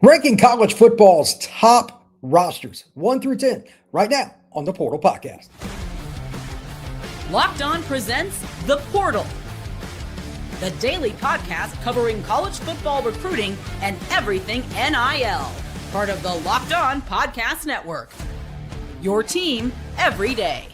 Ranking college football's top rosters, 1 through 10, right now on the Portal Podcast. Locked On presents The Portal, the daily podcast covering college football recruiting and everything NIL. Part of the Locked On Podcast Network. Your team every day.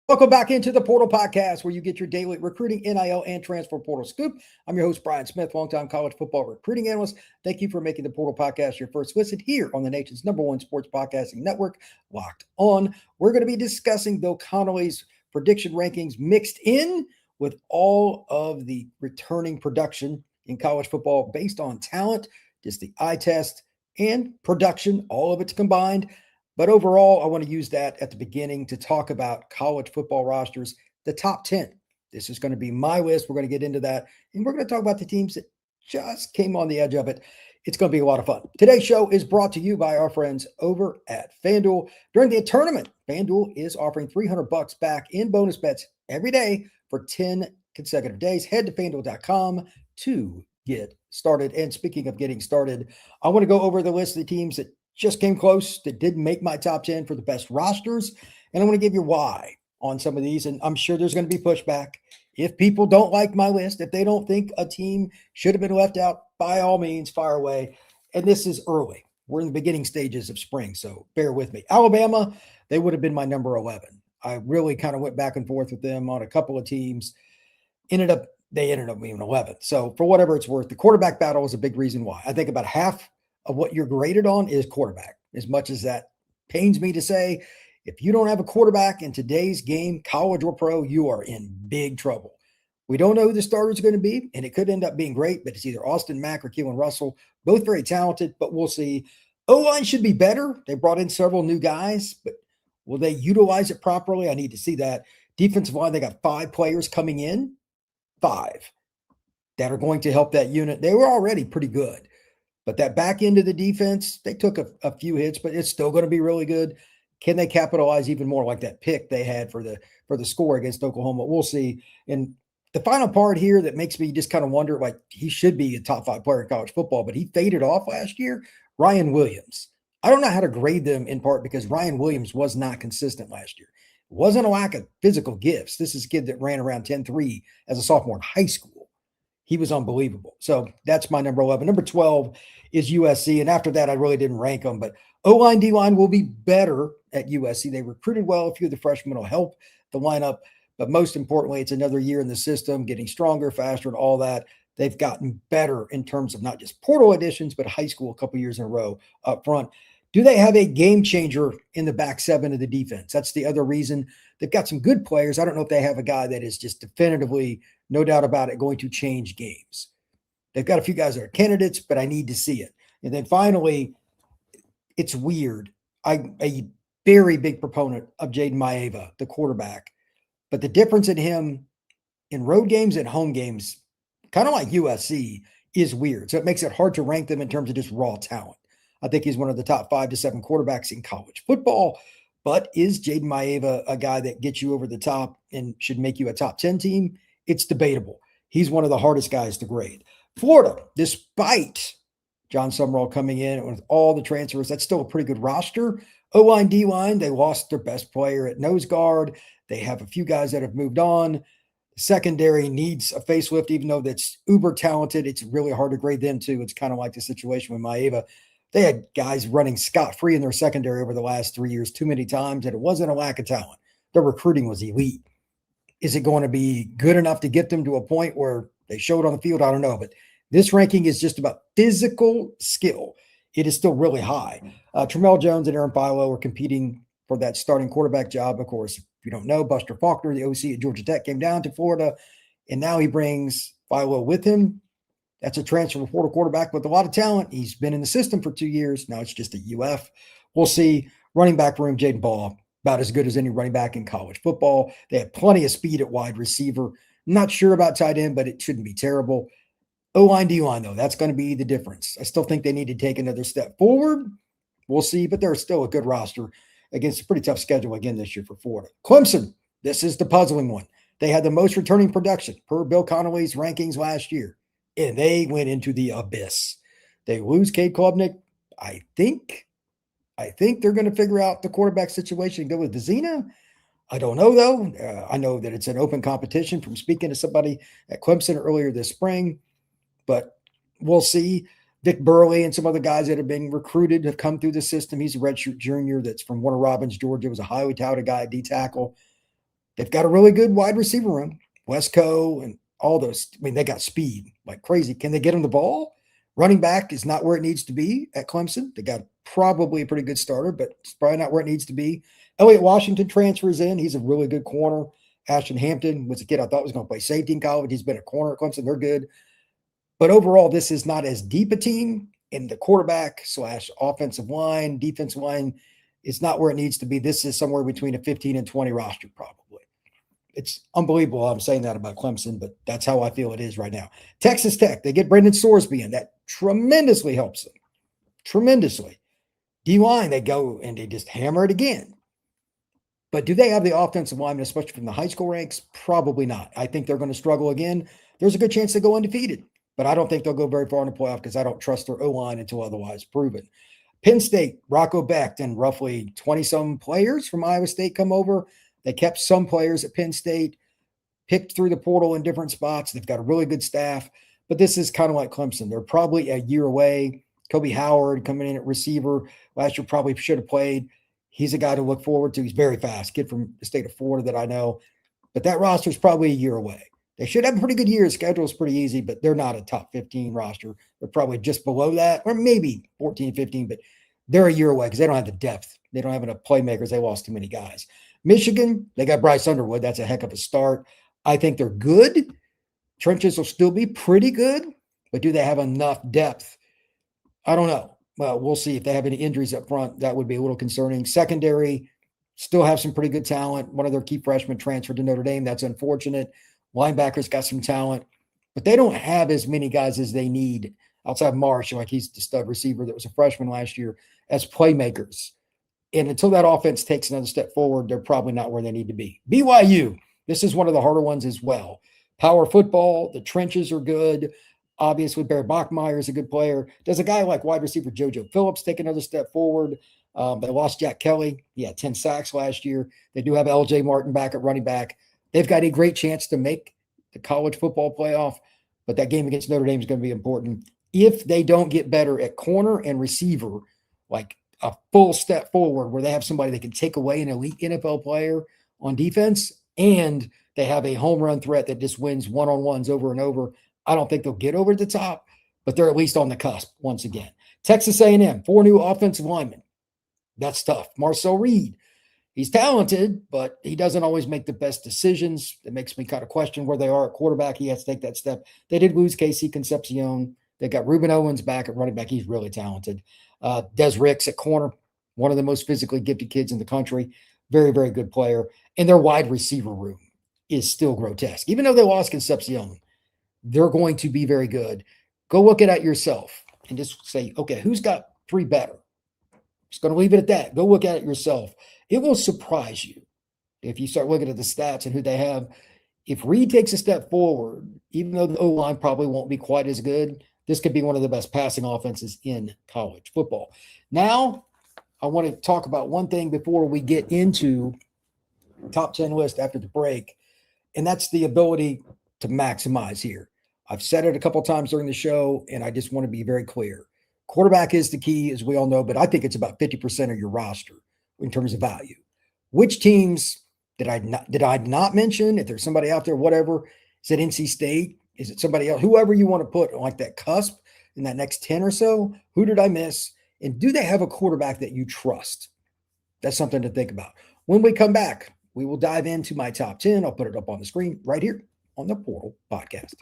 Welcome back into the Portal Podcast, where you get your daily recruiting, NIL, and transfer portal scoop. I'm your host, Brian Smith, longtime college football recruiting analyst. Thank you for making the Portal Podcast your first listen here on the nation's #1 sports podcasting network, Locked On. We're going to be discussing Bill Connolly's prediction rankings mixed in with all of the returning production in college football based on talent, just the eye test, and production, all of it's combined. But overall, I want to use that at the beginning to talk about college football rosters, the top 10. This is going to be my list. We're going to get into that. And we're going to talk about the teams that just came on the edge of it. It's going to be a lot of fun. Today's show is brought to you by our friends over at FanDuel. During the tournament, FanDuel is offering $300 back in bonus bets every day for 10 consecutive days. Head to FanDuel.com to get started. And speaking of getting started, I want to go over the list of the teams that just came close, that didn't make my top 10 for the best rosters. And I want to give you why on some of these. And I'm sure there's going to be pushback. If people don't like my list, if they don't think a team should have been left out, by all means, fire away. And this is early. We're in the beginning stages of spring, so bear with me. Alabama, they would have been my number 11. I really kind of went back and forth with them on a couple of teams. They ended up being 11th. So for whatever it's worth, the quarterback battle is a big reason why. I think about half of what you're graded on is quarterback. As much as that pains me to say, if you don't have a quarterback in today's game, college or pro, you are in big trouble. We don't know who the starter is going to be, and it could end up being great, but it's either Austin Mack or Keelan Russell, both very talented, but we'll see. O-line should be better. They brought in several new guys, but will they utilize it properly? I need to see that. Defensive line, they got 5 players coming in, 5, that are going to help that unit. They were already pretty good. But that back end of the defense, they took a few hits, but it's still going to be really good. Can they capitalize even more like that pick they had for the score against Oklahoma? We'll see. And the final part here that makes me just kind of wonder, like, he should be a top 5 player in college football, but he faded off last year. Ryan Williams. I don't know how to grade them in part because Ryan Williams was not consistent last year. It wasn't a lack of physical gifts. This is a kid that ran around 10.3 as a sophomore in high school. He was unbelievable. So that's my number 11. Number 12 is USC. And after that, I really didn't rank them. But O-line, D-line will be better at USC. They recruited well. A few of the freshmen will help the lineup. But most importantly, it's another year in the system, getting stronger, faster, and all that. They've gotten better in terms of not just portal additions, but high school a couple years in a row up front. Do they have a game changer in the back 7 of the defense? That's the other reason. They've got some good players. I don't know if they have a guy that is just definitively, no doubt about it, going to change games. They've got a few guys that are candidates, but I need to see it. And then finally, it's weird. I'm a very big proponent of Jaden Maeva, the quarterback. But the difference in him in road games and home games, kind of like USC, is weird. So it makes it hard to rank them in terms of just raw talent. I think he's one of the top 5 to 7 quarterbacks in college football. But is Jaden Maeva a guy that gets you over the top and should make you a top 10 team? It's debatable. He's one of the hardest guys to grade. Florida, despite John Summerall coming in with all the transfers, that's still a pretty good roster. O-line, D-line, they lost their best player at nose guard. They have a few guys that have moved on. The secondary needs a facelift, even though that's uber talented. It's really hard to grade them too. It's kind of like the situation with Maeva. They had guys running scot-free in their secondary over the last 3 years too many times, and it wasn't a lack of talent. Their recruiting was elite. Is it going to be good enough to get them to a point where they show it on the field? I don't know, but this ranking is just about physical skill. It is still really high. Tramell Jones and Aaron Philo are competing for that starting quarterback job. Of course, if you don't know, Buster Faulkner, the OC at Georgia Tech, came down to Florida, and now he brings Philo with him. That's a transfer portal quarterback with a lot of talent. He's been in the system for 2 years. Now it's just a UF. We'll see. Running back room, Jaden Ball, about as good as any running back in college football. They have plenty of speed at wide receiver. Not sure about tight end, but it shouldn't be terrible. O-line, D-line, though, that's going to be the difference. I still think they need to take another step forward. We'll see, but they're still a good roster against a pretty tough schedule again this year for Florida. Clemson, this is the puzzling one. They had the most returning production per Bill Connolly's rankings last year. and they went into the abyss. They lose Cade Klubnik. I think they're going to figure out the quarterback situation and go with Vizina. I don't know, though. I know that it's an open competition from speaking to somebody at Clemson earlier this spring, but we'll see. Vic Burley and some other guys that have been recruited have come through the system. He's a redshirt junior that's from Warner Robins, Georgia. Was a highly touted guy at D-tackle. They've got a really good wide receiver room. Wesco and all those. I mean, they got speed like crazy. Can they get him the ball? Running back is not where it needs to be at Clemson. They got probably a pretty good starter, but it's probably not where it needs to be. Elliott Washington transfers in. He's a really good corner. Ashton Hampton was a kid I thought was going to play safety in college. He's been a corner at Clemson. They're good. But overall, this is not as deep a team, and the quarterback / offensive line, defensive line is not where it needs to be. This is somewhere between a 15 and 20 roster, probably. It's unbelievable I'm saying that about Clemson, but that's how I feel it is right now. Texas Tech, they get Brendan Sorsby in. That tremendously helps them. Tremendously. D-line, they go and they just hammer it again. But do they have the offensive linemen, especially from the high school ranks? Probably not. I think they're going to struggle again. There's a good chance they go undefeated, but I don't think they'll go very far in the playoff because I don't trust their O-line until otherwise proven. Penn State, Rocco Becht, and roughly 20-some players from Iowa State come over. They kept some players at Penn State, picked through the portal in different spots. They've got a really good staff, but this is kind of like Clemson. They're probably a year away. Kobe Howard coming in at receiver. Last year probably should have played. He's a guy to look forward to. He's very fast. Kid from the state of Florida that I know. But that roster is probably a year away. They should have a pretty good year. Schedule is pretty easy, but they're not a top 15 roster. They're probably just below that, or maybe 14, 15, but they're a year away because they don't have the depth. They don't have enough playmakers. They lost too many guys. Michigan, they got Bryce Underwood. That's a heck of a start. I think they're good. Trenches will still be pretty good, but do they have enough depth? I don't know. Well, we'll see. If they have any injuries up front, that would be a little concerning. Secondary, still have some pretty good talent. One of their key freshmen transferred to Notre Dame. That's unfortunate. Linebackers got some talent, but they don't have as many guys as they need outside Marsh, like he's the stud receiver that was a freshman last year, as playmakers. And until that offense takes another step forward, they're probably not where they need to be. BYU, this is one of the harder ones as well. Power football, the trenches are good. Obviously, Barry Bachmeier is a good player. Does a guy like wide receiver JoJo Phillips take another step forward? They lost Jack Kelly. He had 10 sacks last year. They do have LJ Martin back at running back. They've got a great chance to make the college football playoff, but that game against Notre Dame is going to be important. If they don't get better at corner and receiver, like a full step forward where they have somebody that can take away an elite NFL player on defense, and they have a home run threat that just wins one-on-ones over and over, I don't think they'll get over the top, but they're at least on the cusp once again. Texas A&M, 4 new offensive linemen. That's tough. Marcel Reed, he's talented, but he doesn't always make the best decisions. It makes me kind of question where they are at quarterback. He has to take that step. They did lose Casey Concepcion. They got Ruben Owens back at running back. He's really talented. Des Ricks at corner, one of the most physically gifted kids in the country. Very, very good player. And their wide receiver room is still grotesque. Even though they lost Concepcion, they're going to be very good. Go look at yourself and just say, okay, who's got 3 better? Just going to leave it at that. Go look at it yourself. It will surprise you if you start looking at the stats and who they have. If Reed takes a step forward, even though the O-line probably won't be quite as good, this could be one of the best passing offenses in college football. Now, I want to talk about one thing before we get into top 10 list after the break, and that's the ability to maximize here. I've said it a couple times during the show, and I just want to be very clear. Quarterback is the key, as we all know, but I think it's about 50% of your roster in terms of value. Which teams did I not mention? If there's somebody out there, whatever, is it NC State? Is it somebody else? Whoever you want to put on like that cusp in that next 10 or so, who did I miss? And do they have a quarterback that you trust? That's something to think about. When we come back, we will dive into my top 10. I'll put it up on the screen right here on the Portal Podcast.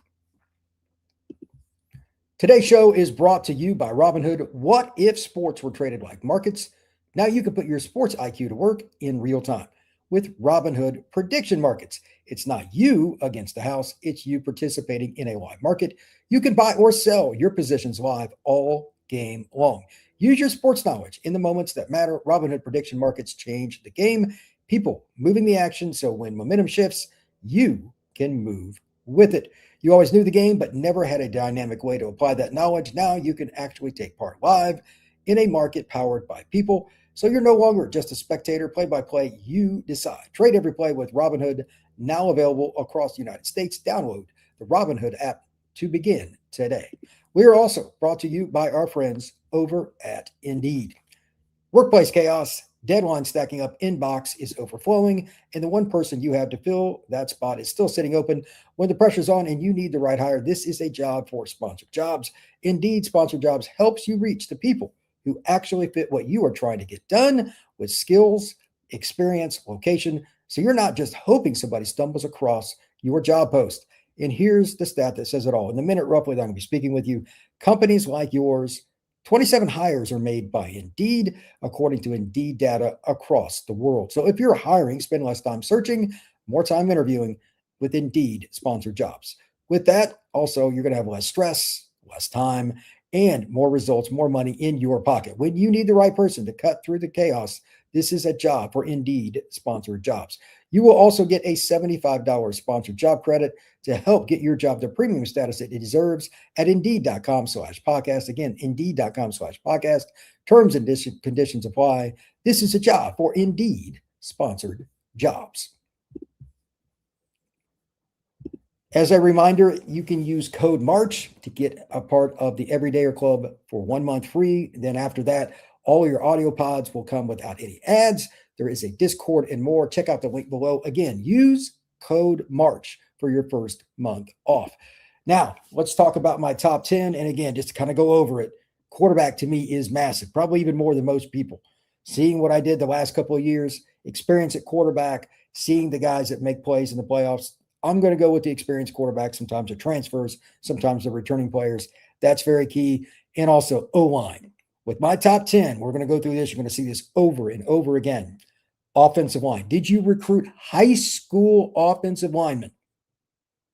Today's show is brought to you by Robinhood. What if sports were traded like markets? Now you can put your sports IQ to work in real time with Robinhood prediction markets. It's not you against the house. It's you participating in a live market. You can buy or sell your positions live all game long. Use your sports knowledge in the moments that matter. Robinhood prediction markets change the game. People moving the action, so when momentum shifts, you can move with it. You always knew the game, but never had a dynamic way to apply that knowledge. Now you can actually take part live in a market powered by people. So you're no longer just a spectator. Play-by-play, you decide. Trade every play with Robinhood, now available across the United States. Download the Robinhood app to begin today. We are also brought to you by our friends over at Indeed. Workplace chaos, deadline stacking up, inbox is overflowing, and the one person you have to fill that spot is still sitting open. When the pressure's on and you need the right hire, this is a job for sponsored jobs. Indeed, sponsored jobs helps you reach the people who actually fit what you are trying to get done with skills, experience, location. So you're not just hoping somebody stumbles across your job post. And here's the stat that says it all. In the minute roughly that I'm going to be speaking with you, companies like yours, 27 hires are made by Indeed, according to Indeed data across the world. So if you're hiring, spend less time searching, more time interviewing with Indeed sponsored jobs. With that, also, you're going to have less stress, less time, and more results, more money in your pocket. When you need the right person to cut through the chaos, this is a job for Indeed sponsored jobs. You will also get a $75 sponsored job credit to help get your job the premium status that it deserves at Indeed.com/podcast. Again, Indeed.com/podcast. Terms and conditions apply. This is a job for Indeed sponsored jobs. As a reminder, you can use code MARCH to get a part of the Everydayer Club for 1 month free. Then after that, all your audio pods will come without any ads. There is a Discord and more. Check out the link below. Again, use code MARCH for your first month off. Now, let's talk about my top 10. And again, just to kind of go over it, quarterback to me is massive, probably even more than most people. Seeing what I did the last couple of years, experience at quarterback, seeing the guys that make plays in the playoffs, I'm going to go with the experienced quarterback. Sometimes the transfers, sometimes the returning players. That's very key. And also O-line. With my top 10, we're going to go through this. You're going to see this over and over again. Offensive line. Did you recruit high school offensive linemen?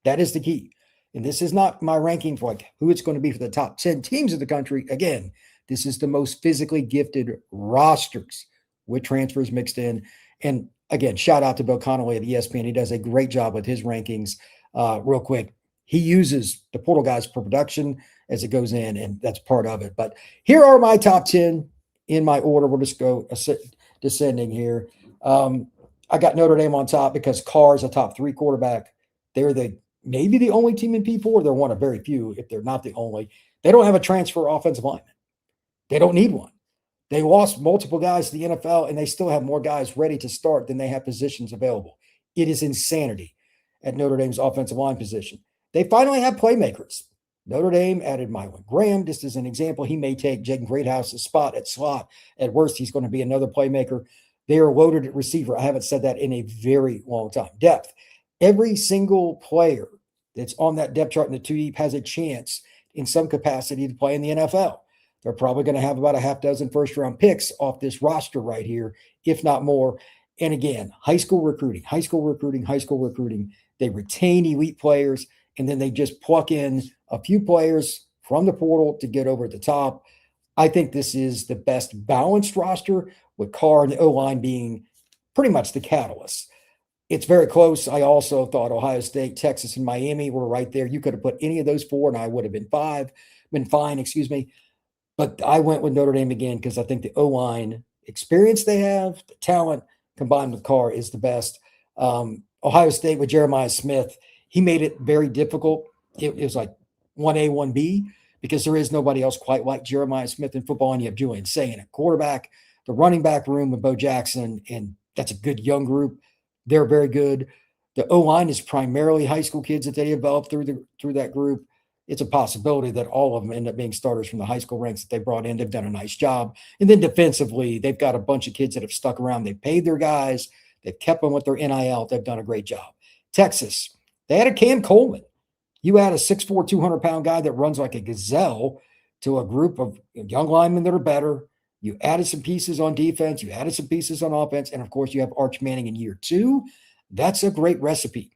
That is the key. And this is not my ranking for like who it's going to be for the top 10 teams of the country. Again, this is the most physically gifted rosters with transfers mixed in. And again, shout out to Bill Connolly at ESPN. He does a great job with his rankings. Real quick, he uses the portal guys for production as it goes in, and that's part of it. But here are my top 10 in my order. We'll just go descending here. I got Notre Dame on top because Carr's a top 3 quarterback. They're maybe the only team in P4. They're one of very few, if they're not the only. They don't have a transfer offensive lineman. They don't need one. They lost multiple guys to the NFL, and they still have more guys ready to start than they have positions available. It is insanity at Notre Dame's offensive line position. They finally have playmakers. Notre Dame added Mylan Graham. Just as an example, he may take Jaden Greathouse's spot at slot. At worst, he's going to be another playmaker. They are loaded at receiver. I haven't said that in a very long time. Depth. Every single player that's on that depth chart in the 2 deep has a chance in some capacity to play in the NFL. They're probably going to have about a half dozen first-round picks off this roster right here, if not more. And again, high school recruiting. They retain elite players, and then they just pluck in a few players from the portal to get over the top. I think this is the best balanced roster, with Carr and the O-line being pretty much the catalyst. It's very close. I also thought Ohio State, Texas, and Miami were right there. You could have put any of those 4, and I would have been fine. But I went with Notre Dame again because I think the O-line experience they have, the talent combined with Carr is the best. Ohio State with Jeremiah Smith, he made it very difficult. It was like 1A, 1B because there is nobody else quite like Jeremiah Smith in football. And you have Julian Sayin at quarterback, the running back room with Bo Jackson, and that's a good young group. They're very good. The O-line is primarily high school kids that they developed through that group. It's a possibility that all of them end up being starters from the high school ranks that they brought in. They've done a nice job. And then defensively, they've got a bunch of kids that have stuck around. They've paid their guys. They've kept them with their NIL. They've done a great job. Texas, they had a Cam Coleman. You add a 6'4", 200-pound guy that runs like a gazelle to a group of young linemen that are better. You added some pieces on defense. You added some pieces on offense. And, of course, you have Arch Manning in year 2. That's a great recipe.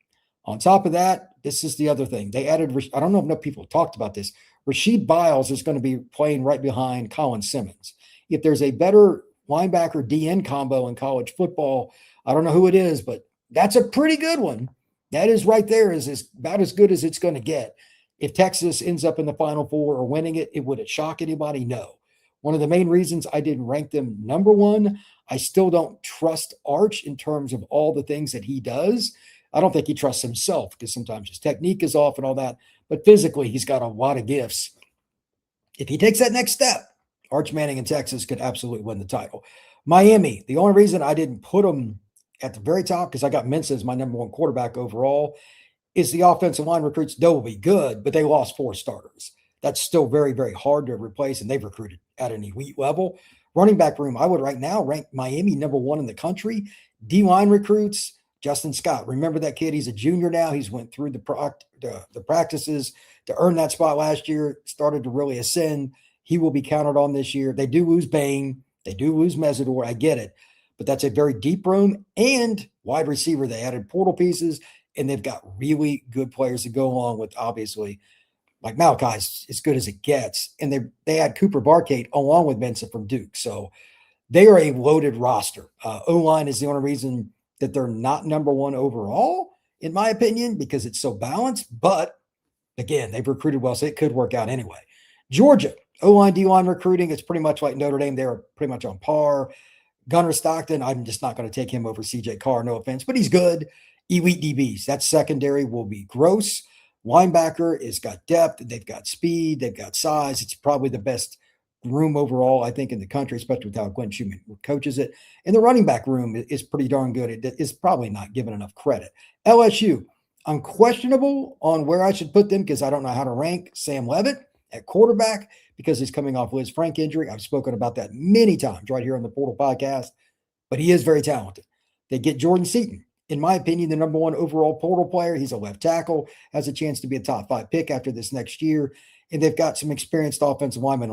On top of that, this is the other thing. They added, I don't know if enough people talked about this, Rasheed Biles is going to be playing right behind Colin Simmons. If there's a better linebacker DN combo in college football, I don't know who it is, but that's a pretty good one. That is right there is about as good as it's going to get. If Texas ends up in the Final Four or winning it, would it shock anybody? No. One of the main reasons I didn't rank them number one, I still don't trust Arch in terms of all the things that he does. I don't think he trusts himself because sometimes his technique is off and all that. But physically, he's got a lot of gifts. If he takes that next step, Arch Manning in Texas could absolutely win the title. Miami, the only reason I didn't put them at the very top, because I got Mensa as my number one quarterback overall, is the offensive line recruits. They will be good, but they lost 4 starters. That's still very, very hard to replace, and they've recruited at an elite level. Running back room, I would right now rank Miami number 1 in the country. D-line recruits, Justin Scott. Remember that kid? He's a junior now. He's went through the practices to earn that spot last year, started to really ascend. He will be counted on this year. They do lose Bain. They do lose Mesidor. I get it. But that's a very deep room and wide receiver. They added portal pieces, and they've got really good players to go along with, obviously. Like Malachi's as good as it gets. And they had Cooper Barcade along with Mensa from Duke. So they are a loaded roster. O-line is the only reason that they're not number 1 overall, in my opinion, because it's so balanced. But again, they've recruited well, so it could work out anyway. Georgia, O-line, D-line recruiting, it's pretty much like Notre Dame. They're pretty much on par. Gunnar Stockton, I'm just not going to take him over CJ Carr, no offense, but he's good. Elite DBs. That secondary will be gross. Linebacker has got depth. They've got speed. They've got size. It's probably the best room overall, I think, in the country, especially with how Glenn Schumann coaches it. And the running back room is pretty darn good. It is probably not given enough credit. LSU, I'm questionable on where I should put them because I don't know how to rank Sam Leavitt at quarterback because he's coming off Liz Frank injury. I've spoken about that many times right here on the Portal Podcast, but he is very talented. They get Jordan Seaton. In my opinion, the number 1 overall portal player. He's a left tackle, has a chance to be a top 5 pick after this next year. And they've got some experienced offensive linemen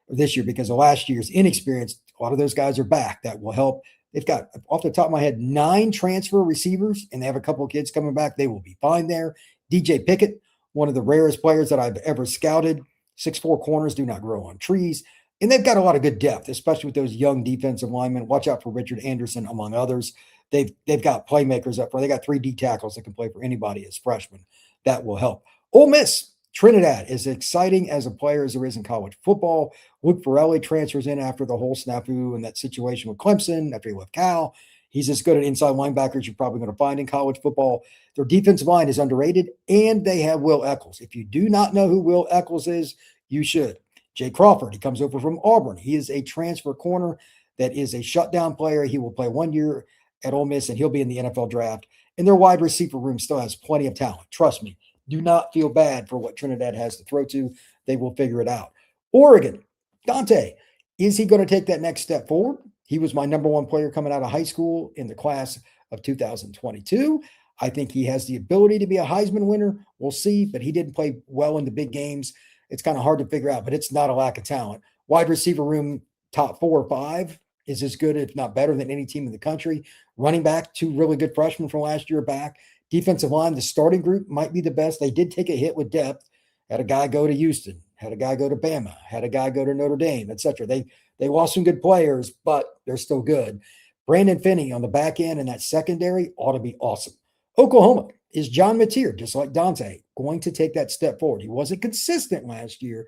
this year because of last year's inexperience. A lot of those guys are back. That will help. They've got, off the top of my head, 9 transfer receivers, and they have a couple of kids coming back. They will be fine there. DJ Pickett, one of the rarest players that I've ever scouted. 6'4" corners do not grow on trees. And they've got a lot of good depth, especially with those young defensive linemen. Watch out for Richard Anderson, among others. They've got playmakers up front. They got 3 D tackles that can play for anybody as freshmen. That will help. Ole Miss, Trinidad, as exciting as a player as there is in college football. Luke Farrelly transfers in after the whole snafu and that situation with Clemson after he left Cal. He's as good at inside linebackers you're probably going to find in college football. Their defensive line is underrated, and they have Will Eccles. If you do not know who Will Eccles is, you should. Jay Crawford, he comes over from Auburn. He is a transfer corner that is a shutdown player. He will play 1 year at Ole Miss, and he'll be in the NFL draft. And their wide receiver room still has plenty of talent. Trust me. Do not feel bad for what Trinidad has to throw to. They will figure it out. Oregon, Dante, is he going to take that next step forward? He was my number 1 player coming out of high school in the class of 2022. I think he has the ability to be a Heisman winner. We'll see, but he didn't play well in the big games. It's kind of hard to figure out, but it's not a lack of talent. Wide receiver room, top 4 or 5 is as good, if not better, than any team in the country. Running back, 2 really good freshmen from last year back. Defensive line, the starting group might be the best. They did take a hit with depth. Had a guy go to Houston, had a guy go to Bama, had a guy go to Notre Dame, etc. They lost some good players, but they're still good. Brandon Finney on the back end and that secondary ought to be awesome. Oklahoma, is John Mateer, just like Dante, going to take that step forward? He wasn't consistent last year,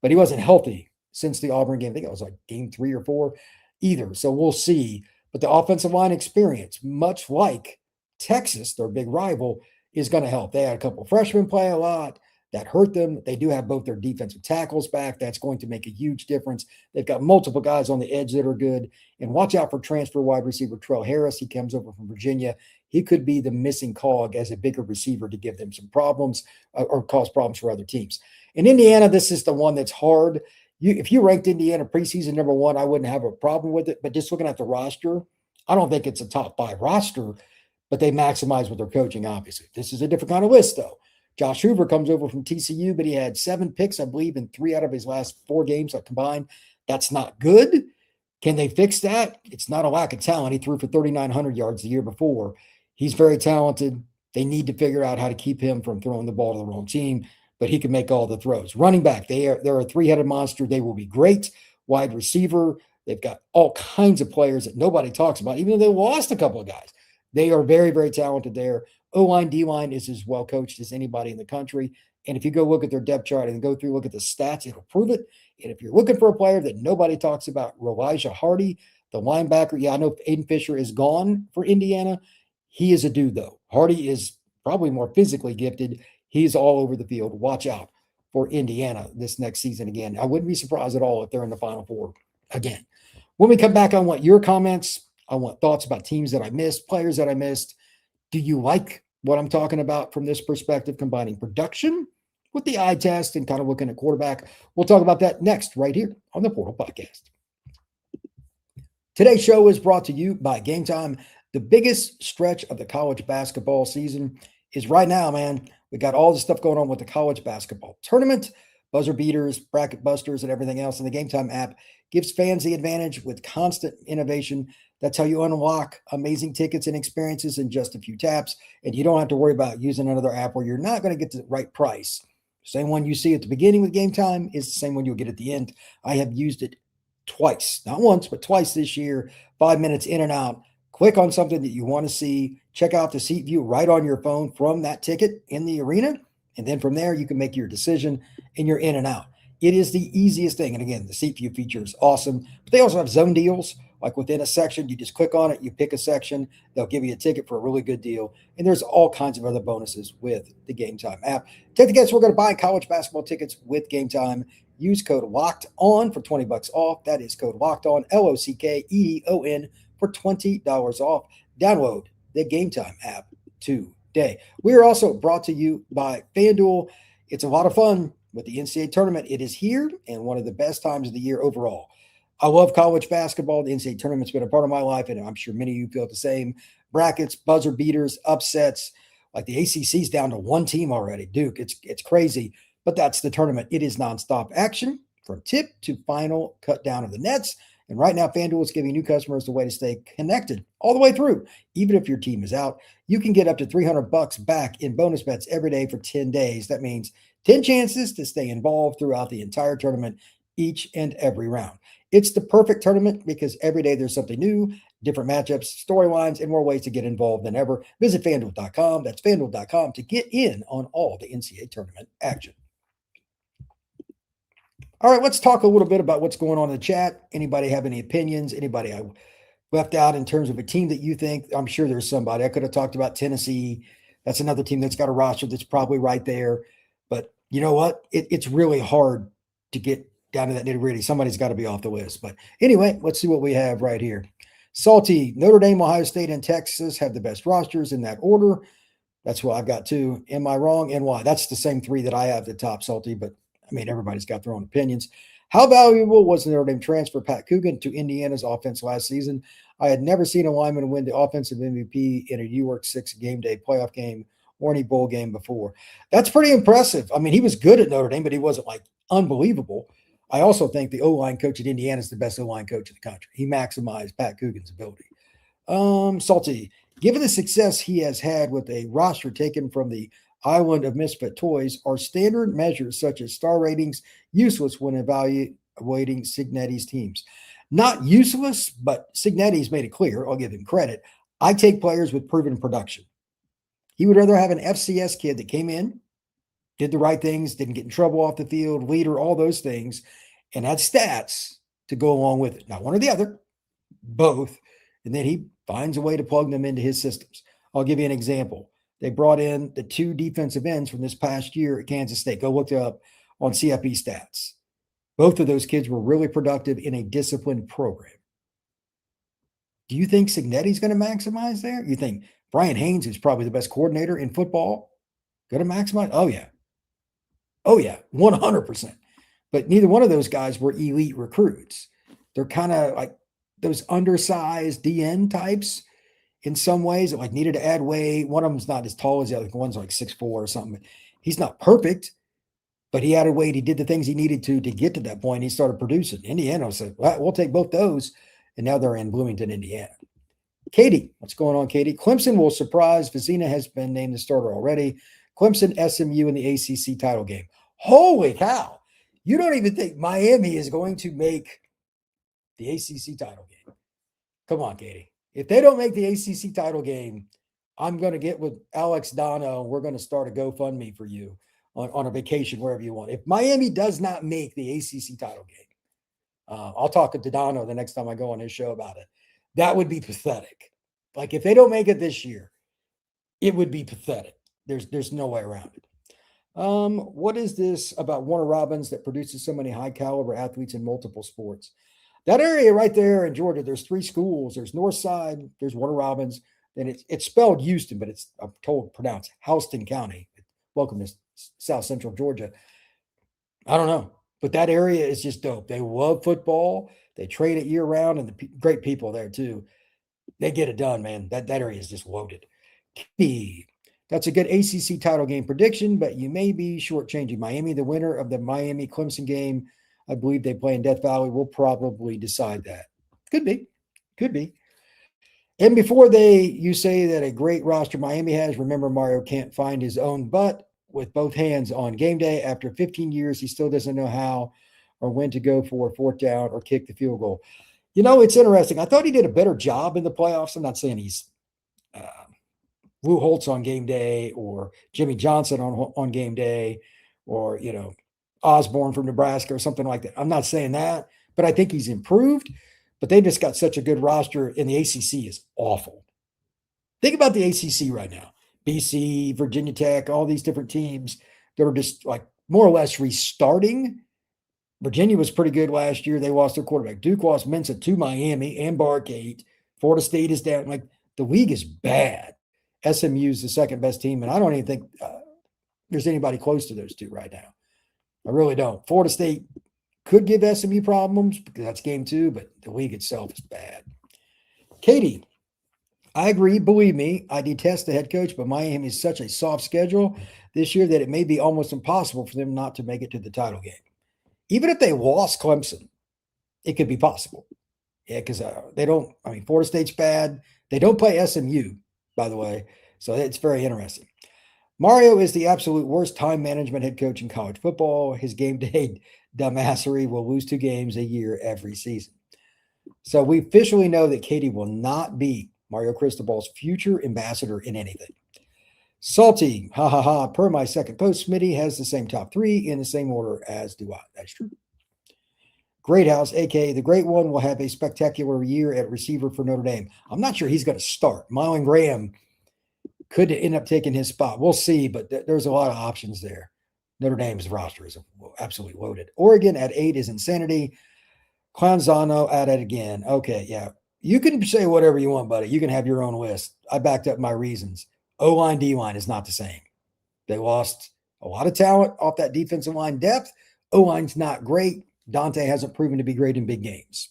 but he wasn't healthy since the Auburn game. I think it was like game 3 or 4 either. So we'll see. But the offensive line experience, much like Texas, their big rival, is going to help. They had a couple of freshmen play a lot. That hurt them. They do have both their defensive tackles back. That's going to make a huge difference. They've got multiple guys on the edge that are good. And watch out for transfer wide receiver Trell Harris. He comes over from Virginia. He could be the missing cog as a bigger receiver to give them some problems or cause problems for other teams. In Indiana, this is the one that's hard. If you ranked Indiana preseason number 1, I wouldn't have a problem with it. But just looking at the roster, I don't think it's a top 5 roster, but they maximize with their coaching, obviously. This is a different kind of list, though. Josh Hoover comes over from TCU, but he had 7 picks, I believe, in 3 out of his last 4 games combined. That's not good. Can they fix that? It's not a lack of talent. He threw for 3,900 yards the year before. He's very talented. They need to figure out how to keep him from throwing the ball to the wrong team, but he can make all the throws. Running back, they're a 3-headed monster. They will be great. Wide receiver, they've got all kinds of players that nobody talks about, even though they lost a couple of guys. They are very, very talented there. O-line, D-line is as well coached as anybody in the country. And if you go look at their depth chart and go through, look at the stats, it'll prove it. And if you're looking for a player that nobody talks about, Elijah Hardy, the linebacker, I know Aiden Fisher is gone for Indiana. He is a dude, though. Hardy is probably more physically gifted. He's all over the field. Watch out for Indiana this next season again. I wouldn't be surprised at all if they're in the Final Four again. When we come back, I want your comments. I want thoughts about teams that I missed, players that I missed. Do you like what I'm talking about from this perspective, combining production with the eye test and kind of looking at quarterback? We'll talk about that next right here on the Portal Podcast. Today's show is brought to you by Game Time. The biggest stretch of the college basketball season is right now, man. We got all the stuff going on with the college basketball tournament, buzzer beaters, bracket busters, and everything else. And the Game Time app gives fans the advantage with constant innovation. That's how you unlock amazing tickets and experiences in just a few taps. And you don't have to worry about using another app where you're not going to get the right price. Same one you see at the beginning with Game Time is the same one you'll get at the end. I have used it twice, not once, but twice this year, 5 minutes in and out. Click on something that you want to see. Check out the seat view right on your phone from that ticket in the arena. And then from there, you can make your decision and you're in and out. It is the easiest thing. And again, the seat view feature is awesome. But they also have zone deals. Like within a section, you just click on it, you pick a section, they'll give you a ticket for a really good deal. And there's all kinds of other bonuses with the Game Time app. Take the guess, we're going to buy college basketball tickets with Game Time. Use code LOCKEDON for $20 off. That is code LOCKEDON, LOCKEDON for $20 off. Download the Game Time app today. We are also brought to you by FanDuel. It's a lot of fun with the NCAA tournament. It is here and one of the best times of the year overall. I love college basketball. The NCAA tournament's been a part of my life, and I'm sure many of you feel the same. Brackets, buzzer beaters, upsets. Like the ACC's down to one team already. Duke, it's crazy, but that's the tournament. It is nonstop action from tip to final cut down of the nets. And right now, FanDuel is giving new customers the way to stay connected all the way through. Even if your team is out, you can get up to $300 back in bonus bets every day for 10 days. That means 10 chances to stay involved throughout the entire tournament, each and every round. It's the perfect tournament because every day there's something new, different matchups, storylines, and more ways to get involved than ever. Visit FanDuel.com. That's FanDuel.com to get in on all the NCAA tournament action. All right, let's talk a little bit about what's going on in the chat. Anybody have any opinions? Anybody I left out in terms of a team that you think? I'm sure there's somebody. I could have talked about Tennessee. That's another team that's got a roster that's probably right there. But you know what? It's really hard to get down to that nitty-gritty. Somebody's got to be off the list. But anyway, let's see what we have right here. Salty, Notre Dame, Ohio State, and Texas have the best rosters in that order. That's what I've got too. Am I wrong? And why? That's the same three that I have at the top, Salty, but I mean, everybody's got their own opinions. How valuable was the Notre Dame transfer Pat Coogan to Indiana's offense last season? I had never seen a lineman win the offensive MVP in a New 6 game day playoff game or any bowl game before. That's pretty impressive. I mean, he was good at Notre Dame, but he wasn't like unbelievable. I also think the O-line coach at Indiana is the best O-line coach in the country. He maximized Pat Coogan's ability. Salty, given the success he has had with a roster taken from the island of misfit toys, are standard measures such as star ratings useless when evaluating Cignetti's teams? Not useless, but Cignetti's made it clear. I'll give him credit. I take players with proven production. He would rather have an FCS kid that came in, did the right things, didn't get in trouble off the field, leader, all those things, and had stats to go along with it. Not one or the other, both. And then he finds a way to plug them into his systems. I'll give you an example. They brought in the 2 defensive ends from this past year at Kansas State. Go look it up on CFP stats. Both of those kids were really productive in a disciplined program. Do you think Cignetti's going to maximize there? You think Brian Haynes, who's probably the best coordinator in football, going to maximize? Oh, yeah. Oh, yeah, 100%. But neither one of those guys were elite recruits. They're kind of like those undersized DN types in some ways that like needed to add weight. One of them's not as tall as the other. One's like 6'4" or something. He's not perfect, but he added weight. He did the things he needed to get to that point. He started producing. Indiana said, well, we'll take both those. And now they're in Bloomington, Indiana. Katie, what's going on, Katie? Clemson will surprise. Vizina has been named the starter already. Clemson, SMU in the ACC title game. Holy cow. You don't even think Miami is going to make the ACC title game. Come on, Katie. If they don't make the ACC title game, I'm going to get with Alex Dono. We're going to start a GoFundMe for you on a vacation, wherever you want. If Miami does not make the ACC title game, I'll talk to Dono the next time I go on his show about it. That would be pathetic. Like, if they don't make it this year, it would be pathetic. There's no way around it. What is this about Warner Robins that produces so many high caliber athletes in multiple sports? That area right there in Georgia, there's 3 schools. There's Northside, there's Warner Robins, and it's spelled Houston, but it's, I'm told, pronounced Houston County. Welcome to South Central Georgia. I don't know, but that area is just dope. They love football. They train it year round, and the great people there too. They get it done, man. That area is just loaded. Key. That's a good ACC title game prediction, but you may be shortchanging Miami. The winner of the Miami-Clemson game, I believe they play in Death Valley, will probably decide that. Could be. And before you say that a great roster Miami has, remember Mario can't find his own butt with both hands on game day. After 15 years, he still doesn't know how or when to go for a 4th down or kick the field goal. You know, it's interesting. I thought he did a better job in the playoffs. I'm not saying he's Lou Holtz on game day or Jimmy Johnson on game day or, Osborne from Nebraska or something like that. I'm not saying that, but I think he's improved. But they just got such a good roster, and the ACC is awful. Think about the ACC right now. BC, Virginia Tech, all these different teams that are just like more or less restarting. Virginia was pretty good last year. They lost their quarterback. Duke lost Mensa to Miami and Bargate. Florida State is down. Like, the league is bad. SMU is the second best team, and I don't even think there's anybody close to those two right now. I really don't. Florida State could give SMU problems because that's game 2, but the league itself is bad. Katie, I agree. Believe me, I detest the head coach, but Miami is such a soft schedule this year that it may be almost impossible for them not to make it to the title game. Even if they lost Clemson, it could be possible. Yeah, because Florida State's bad. They don't play SMU, by the way, so it's very interesting. Mario is the absolute worst time management head coach in college football. His game day dumbassery will lose 2 games a year every season. So we officially know that Katie will not be Mario Cristobal's future ambassador in anything. Salty, per my second post, Smitty has the same top 3 in the same order as do I. That's true. Great House, a.k.a. the Great One, will have a spectacular year at receiver for Notre Dame. I'm not sure he's going to start. Marlon Graham could end up taking his spot. We'll see, but there's a lot of options there. Notre Dame's roster is absolutely loaded. Oregon at 8 is insanity. Clanzano at it again. Okay, yeah. You can say whatever you want, buddy. You can have your own list. I backed up my reasons. O-line, D-line is not the same. They lost a lot of talent off that defensive line depth. O-line's not great. Dante hasn't proven to be great in big games.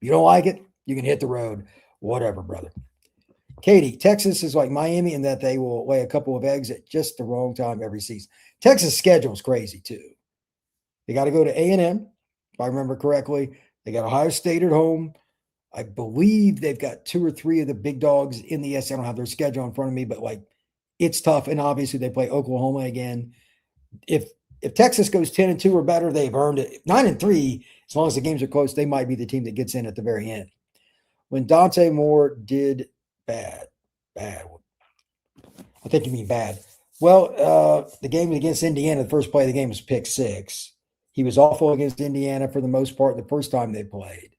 You don't like it? You can hit the road. Whatever, brother. Katie, Texas is like Miami in that they will lay a couple of eggs at just the wrong time every season. Texas' schedule is crazy, too. They got to go to A&M, if I remember correctly. They got Ohio State at home. I believe they've got 2 or 3 of the big dogs in the SEC. I don't have their schedule in front of me, but, it's tough. And obviously they play Oklahoma again. If Texas goes 10-2 or better, they've earned it. 9-3, as long as the games are close, they might be the team that gets in at the very end. When Dante Moore did bad. I think you mean bad. Well, the game against Indiana, the first play of the game was pick 6. He was awful against Indiana for the most part the first time they played.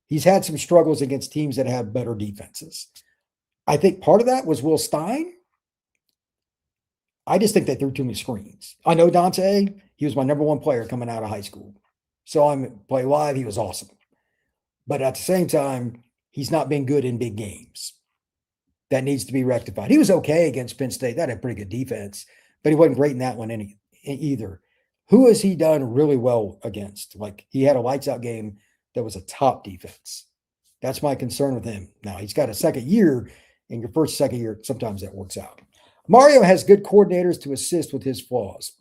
He's had some struggles against teams that have better defenses. I think part of that was Will Stein. I just think they threw too many screens. I know Dante. He was my number 1 player coming out of high school. Saw him play live. He was awesome. But at the same time, he's not been good in big games. That needs to be rectified. He was okay against Penn State. That had a pretty good defense, but he wasn't great in that one either. Who has he done really well against? He had a lights-out game that was a top defense. That's my concern with him. Now, he's got a second year. In your first, second year, sometimes that works out. Mario has good coordinators to assist with his flaws.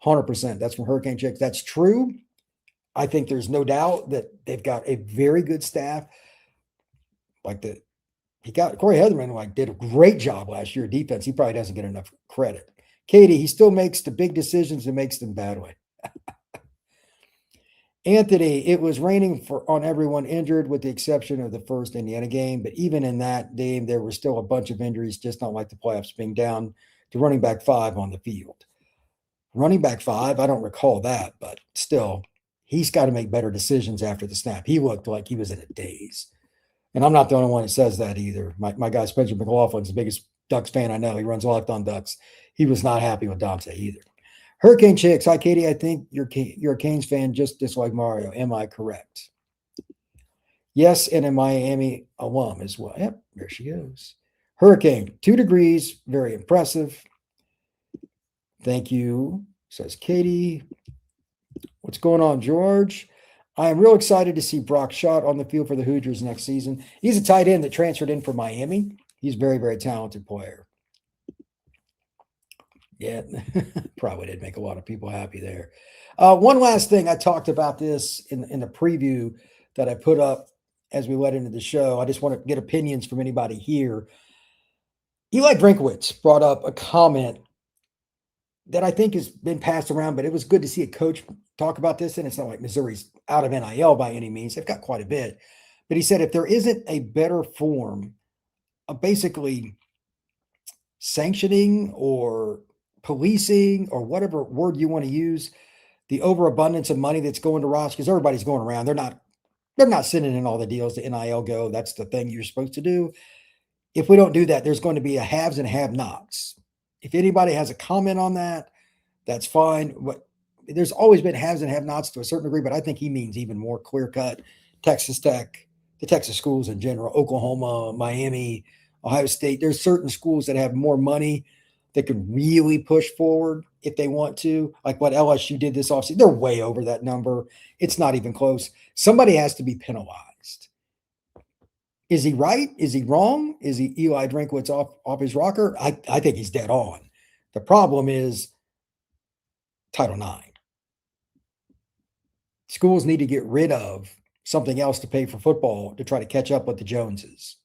100%. That's from Hurricane Chicks. That's true. I think there's no doubt that they've got a very good staff. He got Corey Heatherman, did a great job last year. Defense, he probably doesn't get enough credit. Katie, he still makes the big decisions and makes them badly. Anthony, it was raining on everyone injured with the exception of the first Indiana game. But even in that game, there were still a bunch of injuries, just not like the playoffs, being down to running back 5 on the field. Running back 5, I don't recall that, but still, he's got to make better decisions after the snap. He looked like he was in a daze. And I'm not the only one that says that either. My guy, Spencer McLaughlin's the biggest Ducks fan I know. He runs Locked On Ducks. He was not happy with Dante either. Hurricane Chicks. Hi, Katie. I think you're a Canes fan just dislike Mario. Am I correct? Yes, and a Miami alum as well. Yep, there she goes. Hurricane, 2 degrees. Very impressive. Thank you, says Katie. What's going on, George? I am real excited to see Brock Schott on the field for the Hoosiers next season. He's a tight end that transferred in from Miami. He's a very, very talented player. Yeah, probably did make a lot of people happy there. One last thing. I talked about this in the preview that I put up as we led into the show. I just want to get opinions from anybody here. Eli Drinkwitz brought up a comment that I think has been passed around, but it was good to see a coach talk about this. And it's not like Missouri's out of NIL by any means. They've got quite a bit. But he said if there isn't a better form of basically sanctioning or policing or whatever word you want to use, the overabundance of money that's going to rosters, because everybody's going around. They're not sending in all the deals to NIL go. That's the thing you're supposed to do. If we don't do that, there's going to be a haves and have-nots. If anybody has a comment on that, that's fine. But there's always been haves and have-nots to a certain degree, but I think he means even more clear-cut. Texas Tech, the Texas schools in general, Oklahoma, Miami, Ohio State. There's certain schools that have more money that could really push forward if they want to, like what LSU did this offseason. They're way over that number. It's not even close. Somebody has to be penalized. Is he right? Is he wrong? Is he Eli Drinkwitz off his rocker? I think he's dead on. The problem is Title IX. Schools need to get rid of something else to pay for football to try to catch up with the Joneses.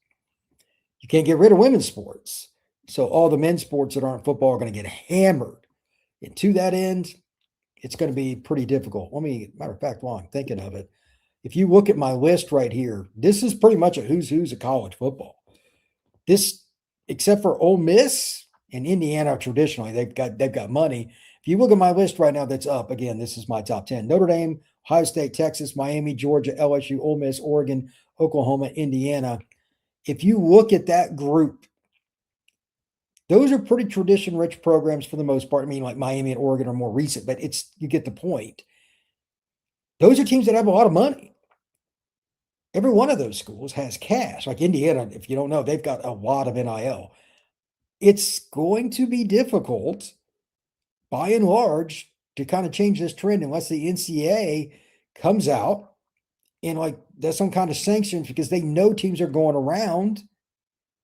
You can't get rid of women's sports. So all the men's sports that aren't football are going to get hammered. And to that end, it's going to be pretty difficult. Matter of fact, while I'm thinking of it, if you look at my list right here, this is pretty much a who's of college football. This, except for Ole Miss and Indiana, traditionally, they've got money. If you look at my list right now that's up, again, this is my top 10. Notre Dame, Ohio State, Texas, Miami, Georgia, LSU, Ole Miss, Oregon, Oklahoma, Indiana. If you look at that group, those are pretty tradition-rich programs for the most part. I mean, like Miami and Oregon are more recent, but you get the point. Those are teams that have a lot of money. Every one of those schools has cash. Like Indiana, if you don't know, they've got a lot of NIL. It's going to be difficult, by and large, to kind of change this trend unless the NCAA comes out and does some kind of sanctions, because they know teams are going around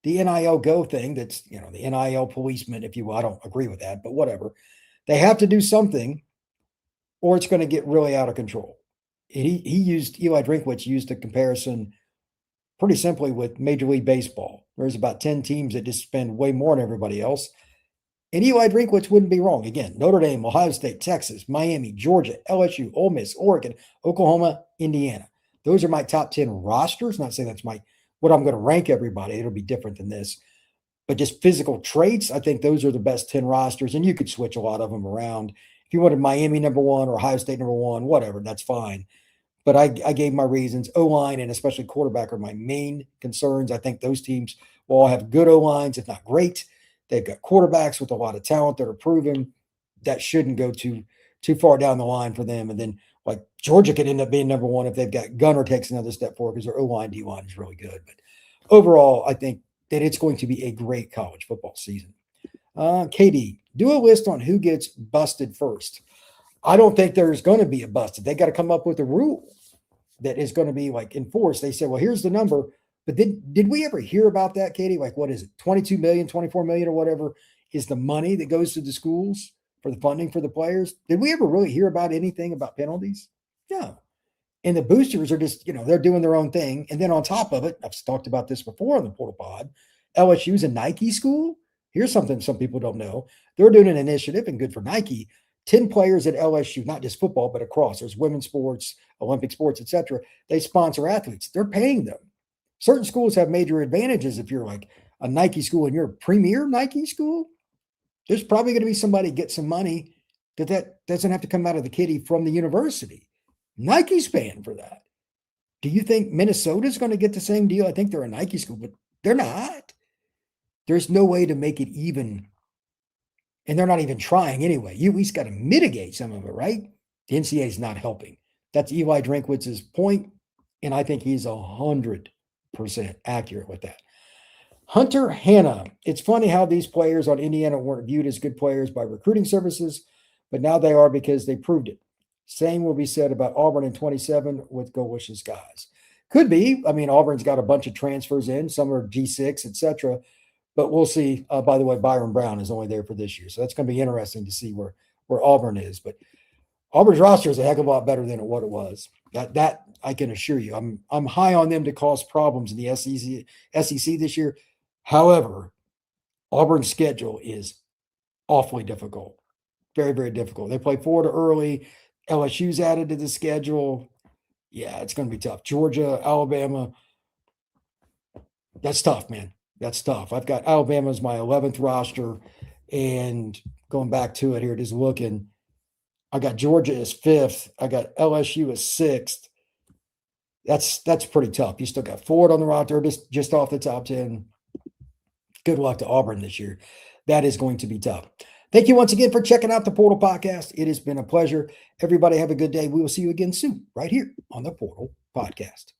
the NIL go thing. That's, the NIL policeman, if you will. I don't agree with that, but whatever. They have to do something or it's going to get really out of control. And Eli Drinkwitz used a comparison pretty simply with Major League Baseball. There's about 10 teams that just spend way more than everybody else. And Eli Drinkwitz wouldn't be wrong. Again, Notre Dame, Ohio State, Texas, Miami, Georgia, LSU, Ole Miss, Oregon, Oklahoma, Indiana. Those are my top 10 rosters. Not saying that's what I'm going to rank everybody. It'll be different than this. But just physical traits, I think those are the best 10 rosters. And you could switch a lot of them around. If you wanted Miami number 1 or Ohio State number 1, whatever, that's fine. But I gave my reasons. O-line and especially quarterback are my main concerns. I think those teams will all have good O-lines, if not great. They've got quarterbacks with a lot of talent that are proven. That shouldn't go too far down the line for them. And then Georgia could end up being number 1 if they've got Gunner takes another step forward, because their O-line, D-line is really good. But overall, I think that it's going to be a great college football season. Katie, do a list on who gets busted first. I don't think there's going to be a busted. They got to come up with a rule that is going to be enforced. They said, well, here's the number. But did we ever hear about that, Katie? What is it? 22 million, 24 million or whatever is the money that goes to the schools for the funding for the players. Did we ever really hear about anything about penalties? No. And the boosters are just, they're doing their own thing. And then on top of it, I've talked about this before on the Portal Pod, LSU's a Nike school. Here's something some people don't know. They're doing an initiative, and good for Nike, 10 players at LSU, not just football, but across. There's women's sports, Olympic sports, etc. They sponsor athletes. They're paying them. Certain schools have major advantages. If you're like a Nike school and you're a premier Nike school, there's probably going to be somebody get some money that doesn't have to come out of the kitty from the university. Nike's paying for that. Do you think Minnesota's going to get the same deal? I think they're a Nike school, but they're not. There's no way to make it even. And they're not even trying anyway. You at least got to mitigate some of it, right? The NCAA is not helping. That's Eli Drinkwitz's point, and I think he's 100% accurate with that. Hunter Hanna. It's funny how these players on Indiana weren't viewed as good players by recruiting services, but now they are because they proved it. Same will be said about Auburn in 27 with Golish's guys. Could be. I mean, Auburn's got a bunch of transfers in. Some are G6, etc. But we'll see. By the way, Byron Brown is only there for this year. So that's going to be interesting to see where Auburn is. But Auburn's roster is a heck of a lot better than what it was. That I can assure you. I'm high on them to cause problems in the SEC this year. However, Auburn's schedule is awfully difficult. Very, very difficult. They play Florida early. LSU's added to the schedule. Yeah, it's going to be tough. Georgia, Alabama. That's tough, man. That's tough. I've got Alabama as my 11th roster, and going back to it here, just looking, I got Georgia as 5th. I got LSU as 6th. That's pretty tough. You still got Florida on the roster, just off the top 10. Good luck to Auburn this year. That is going to be tough. Thank you once again for checking out the Portal Podcast. It has been a pleasure. Everybody have a good day. We will see you again soon right here on the Portal Podcast.